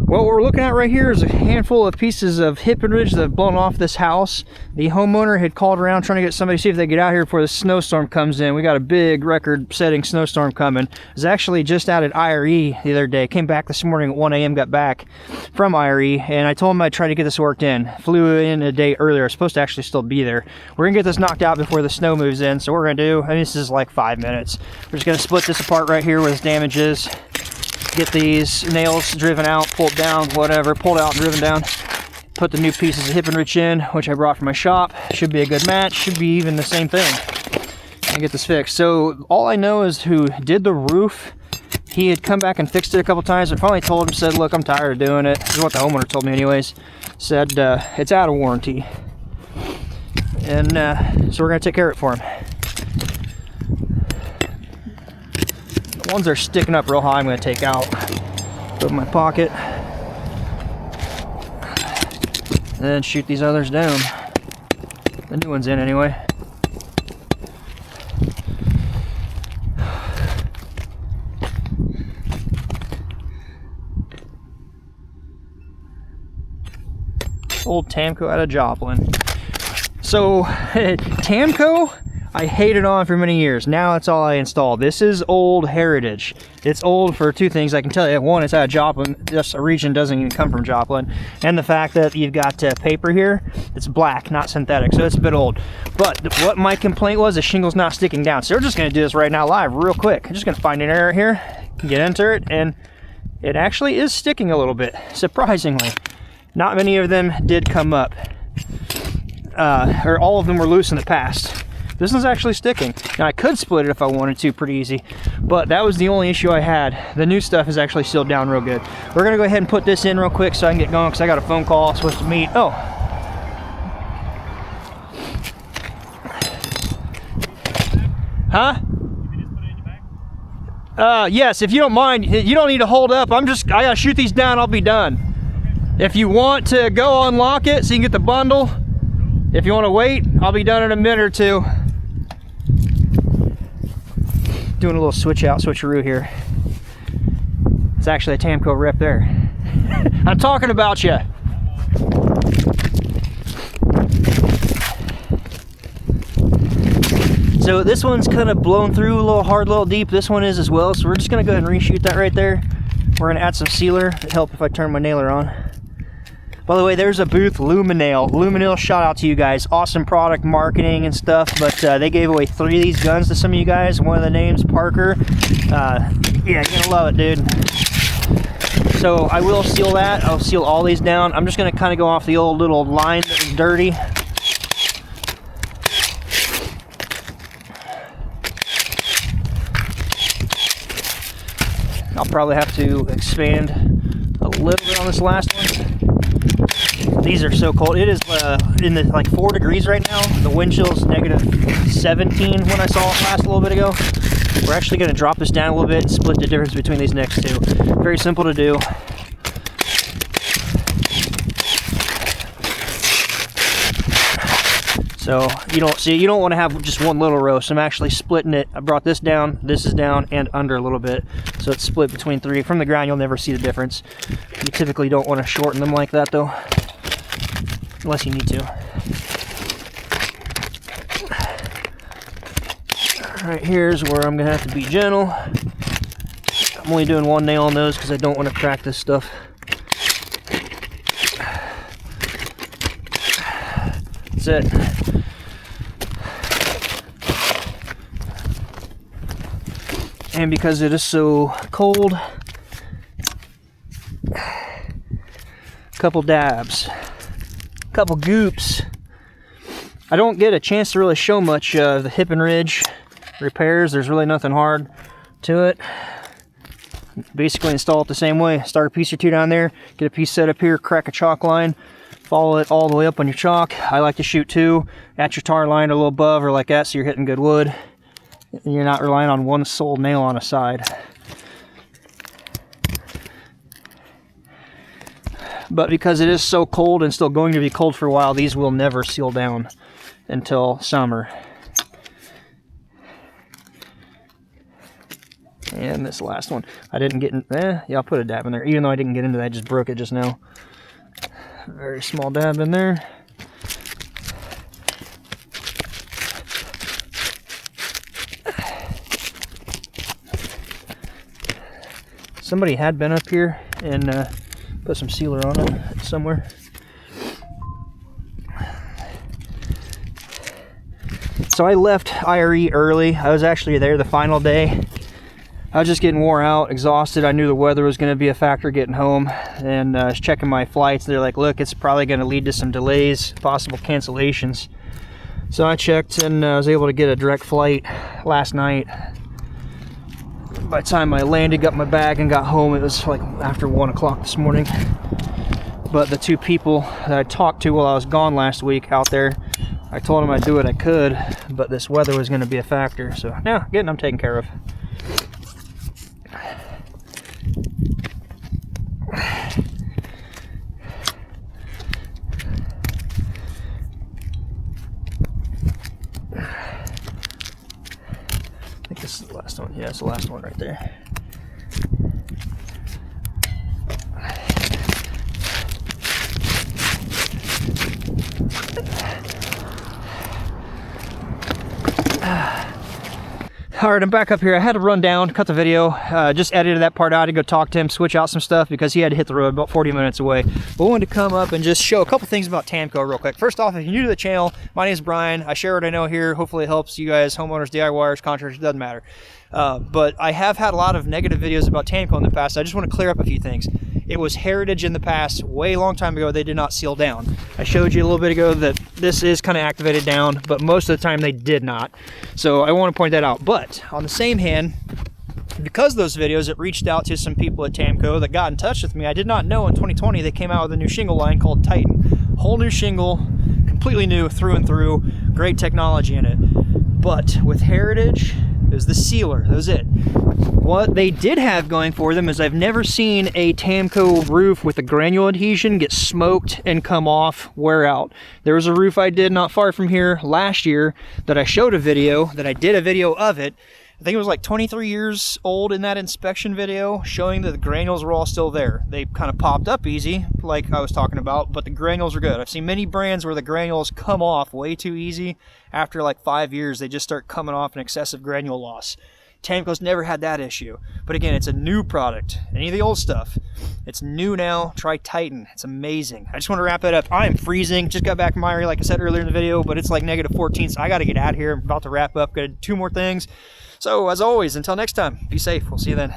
What we're looking at right here is a handful of pieces of hip and ridge that have blown off this house. The homeowner had called around trying to get somebody to see if they get out here before the snowstorm comes in. We got a big record-setting snowstorm coming. I was actually just out at IRE the other day. Came back this morning at 1 a.m., got back from IRE, and I told him I'd try to get this worked in. Flew in a day earlier. I was supposed to actually still be there. We're gonna get this knocked out before the snow moves in, so what we're gonna do, I mean, this is like 5 minutes. We're just gonna split this apart right here where this damage is. Get these nails driven out, pulled down, whatever, pulled out and driven down. Put the new pieces of hip and ridge in, which I brought from my shop. Should be a good match, should be even the same thing. And get this fixed. So all I know is who did the roof, he had come back and fixed it a couple times. I finally told him, said, look, I'm tired of doing it. This is what the homeowner told me anyways. Said, it's out of warranty. And so we're gonna take care of it for him. The ones that are sticking up real high I'm going to take out. Put in my pocket. And then shoot these others down. The new one's in anyway. Old Tamco out of Joplin. So, Tamco, I hated on for many years. Now it's all I install. This is old heritage. It's old for two things I can tell you. One, it's out of Joplin. This region doesn't even come from Joplin. And the fact that you've got paper here, it's black, not synthetic. So it's a bit old. But what my complaint was, the shingle's not sticking down. So we're just gonna do this right now live real quick. I'm just gonna find an error here, get into it, and it actually is sticking a little bit, surprisingly. Not many of them did come up. Or all of them were loose in the past. This one's actually sticking. Now I could split it if I wanted to, pretty easy, but that was the only issue I had. The new stuff is actually sealed down real good. We're gonna go ahead and put this in real quick so I can get going because I got a phone call I'm supposed to meet. Oh. Huh? Yes, if you don't mind, you don't need to hold up. I gotta shoot these down, I'll be done. If you want to go unlock it so you can get the bundle, if you want to wait, I'll be done in a minute or two. Doing a little switch out, switcheroo here. It's actually a Tamco rep there. I'm talking about you. So this one's kind of blown through a little hard, a little deep. This one is as well. So we're just gonna go ahead and reshoot that right there. We're gonna add some sealer to help if I turn my nailer on. By the way, there's a booth, Luminale. Luminale, shout out to you guys. Awesome product marketing and stuff, but they gave away 3 of these guns to some of you guys. One of the names, Parker. Yeah, you're gonna love it, dude. So I will seal that. I'll seal all these down. I'm just gonna kind of go off the old little line that was dirty. I'll probably have to expand a little bit on this last one. These are so cold. It is in the like 4 degrees right now. The wind chill is negative 17 when I saw it last a little bit ago. We're actually going to drop this down a little bit and split the difference between these next two. Very simple to do. So you don't want to have just one little row. So I'm actually splitting it. I brought this down, this is down, and under a little bit. So it's split between 3. From the ground, you'll never see the difference. You typically don't want to shorten them like that though, unless you need to. Alright, here's where I'm gonna have to be gentle. I'm only doing 1 nail on those because I don't want to crack this stuff. That's it. And because it is so cold, a couple dabs, a couple goops. I don't get a chance to really show much of the hip and ridge repairs. There's really nothing hard to it. Basically install it the same way. Start a piece or two down there, get a piece set up here, crack a chalk line, follow it all the way up on your chalk. I like to shoot 2 at your tar line or a little above or like that, so you're hitting good wood. And you're not relying on one sole nail on a side. But because it is so cold and still going to be cold for a while, these will never seal down until summer. And this last one. I didn't get in, yeah, I'll put a dab in there. Even though I didn't get into that, I just broke it just now. Very small dab in there. Somebody had been up here and put some sealer on it somewhere. So I left IRE early. I was actually there the final day. I was just getting wore out, exhausted. I knew the weather was going to be a factor getting home, and I was checking my flights. They're like, look, it's probably going to lead to some delays, possible cancellations. So I checked and I was able to get a direct flight last night. By the time I landed, got my bag, and got home, it was like after 1 o'clock this morning. But the two people that I talked to while I was gone last week out there, I told them I'd do what I could, but this weather was going to be a factor. So now, getting them taken care of. I think this is the last one. Yeah, it's the last one right there. All right, I'm back up here. I had to run down, cut the video, just edited that part out to go talk to him, switch out some stuff because he had to hit the road about 40 minutes away. But I wanted to come up and just show a couple things about Tamco real quick. First off, if you're new to the channel, my name is Brian. I share what I know here. Hopefully it helps you guys, homeowners, DIYers, contractors, doesn't matter. But I have had a lot of negative videos about Tamco in the past. So I just want to clear up a few things. It was heritage in the past, way long time ago. They did not seal down. I showed you a little bit ago that this is kind of activated down, but most of the time they did not. So I want to point that out. But on the same hand, because of those videos, it reached out to some people at Tamco that got in touch with me. I did not know in 2020 they came out with a new shingle line called Titan. Whole new shingle, completely new through and through, great technology in it. But with heritage, it was the sealer, that was it. What they did have going for them is I've never seen a Tamco roof with a granule adhesion get smoked and come off, wear out. There was a roof I did not far from here last year that I showed a video, that I did a video of it. I think it was like 23 years old in that inspection video, showing that the granules were all still there. They kind of popped up easy, like I was talking about, but the granules are good. I've seen many brands where the granules come off way too easy. After like 5 years, they just start coming off an excessive granule loss. Tamco's never had that issue. But again, it's a new product. Any of the old stuff, it's new now. Try Titan. It's amazing. I just want to wrap it up. I am freezing. Just got back from IRE, like I said earlier in the video, but it's like -14, so I got to get out of here. I'm about to wrap up. Got 2 more things. So, as always, until next time, be safe. We'll see you then.